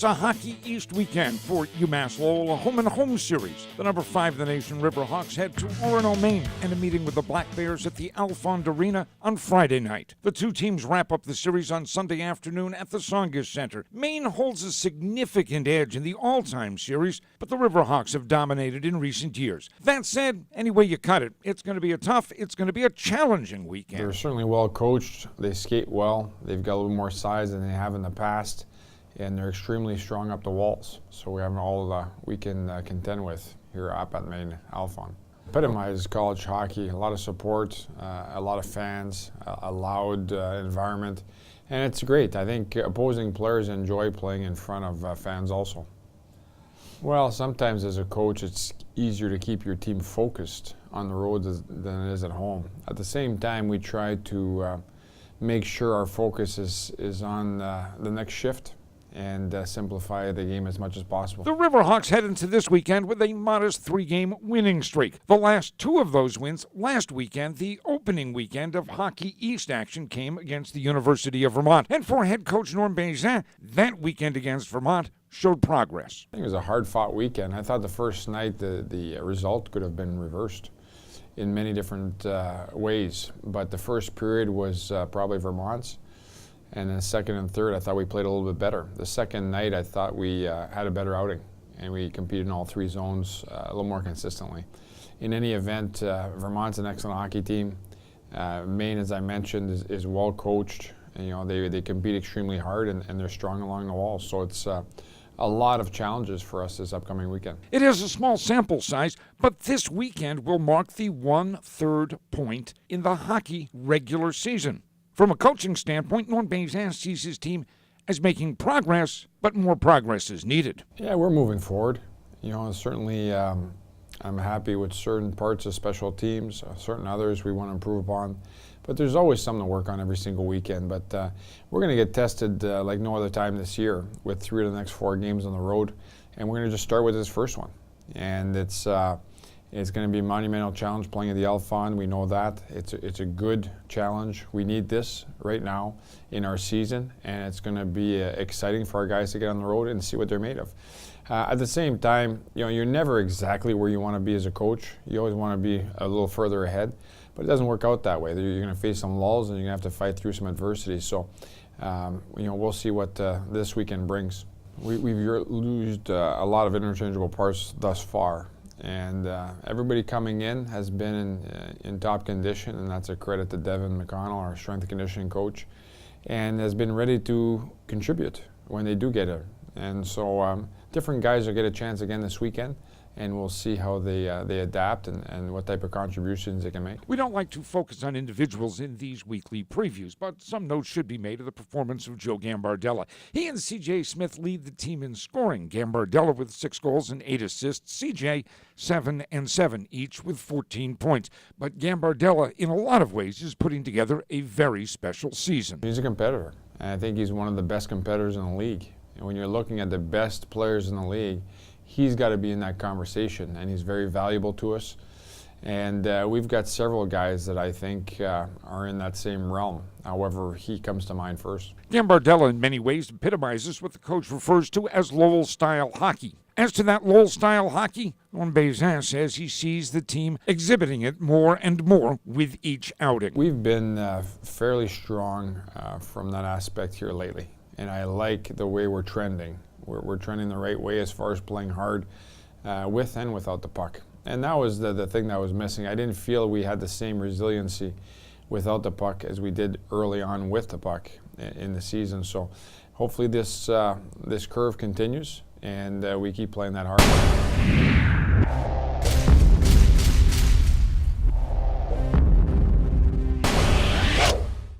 was a Hockey East weekend for UMass Lowell, a home-and-home series. The number 5 of the nation Riverhawks head to Orono, Maine, and a meeting with the Black Bears at the Alfond Arena on Friday night. The two teams wrap up the series on Sunday afternoon at the Songus Center. Maine holds a significant edge in the all-time series, but the Riverhawks have dominated in recent years. That said, any way you cut it, it's going to be a challenging weekend. They're certainly well coached. They skate well. They've got a little more size than they have in the past. And they're extremely strong up the walls. So we have all we can contend with here up at Maine Alfond. Epitomizes college hockey, a lot of support, a lot of fans, a loud environment, and it's great. I think opposing players enjoy playing in front of fans also. Well, sometimes as a coach it's easier to keep your team focused on the road than it is at home. At the same time, we try to make sure our focus is on the next shift and simplify the game as much as possible. The Riverhawks head into this weekend with a modest 3-game winning streak. The last 2 of those wins last weekend, the opening weekend of Hockey East action, came against the University of Vermont. And for head coach Norm Bazin, that weekend against Vermont showed progress. I think it was a hard-fought weekend. I thought the first night the result could have been reversed in many different ways, but the first period was probably Vermont's. And then the second and third, I thought we played a little bit better. The second night, I thought we had a better outing, and we competed in all 3 zones a little more consistently. In any event, Vermont's an excellent hockey team. Maine, as I mentioned, is well coached. And, you know, they compete extremely hard, and they're strong along the walls. So it's a lot of challenges for us this upcoming weekend. It is a small sample size, but this weekend will mark the 1/3 point in the hockey regular season. From a coaching standpoint, Norm Bazin sees his team as making progress, but more progress is needed. Yeah, we're moving forward. You know, certainly I'm happy with certain parts of special teams, certain others we want to improve upon. But there's always something to work on every single weekend. But we're going to get tested like no other time this year with 3 of the next 4 games on the road. And we're going to just start with this first one. And it's going to be a monumental challenge playing at the Alfond. We know that. It's a good challenge. We need this right now in our season, and it's going to be exciting for our guys to get on the road and see what they're made of. At the same time, you know, you're never exactly where you want to be as a coach. You always want to be a little further ahead, but it doesn't work out that way. You're going to face some lulls, and you're going to have to fight through some adversity. So, you know, we'll see what this weekend brings. We've used a lot of interchangeable parts thus far. And everybody coming in has been in top condition, and that's a credit to Devin McConnell, our strength and conditioning coach, and has been ready to contribute when they do get it. And so different guys will get a chance again this weekend, and we'll see how they adapt and what type of contributions they can make. We don't like to focus on individuals in these weekly previews, but some note should be made of the performance of Joe Gambardella. He and C.J. Smith lead the team in scoring. Gambardella with 6 goals and 8 assists. C.J. 7 and 7, each with 14 points. But Gambardella, in a lot of ways, is putting together a very special season. He's a competitor, and I think he's one of the best competitors in the league. And when you're looking at the best players in the league, he's got to be in that conversation, and he's very valuable to us. And we've got several guys that I think are in that same realm. However, he comes to mind first. Gambardella, in many ways, epitomizes what the coach refers to as Lowell-style hockey. As to that Lowell-style hockey, Norm Bazin says he sees the team exhibiting it more and more with each outing. We've been fairly strong from that aspect here lately, and I like the way we're trending. We're trending the right way as far as playing hard with and without the puck. And that was the thing that was missing. I didn't feel we had the same resiliency without the puck as we did early on with the puck in the season. So hopefully this curve continues and we keep playing that hard.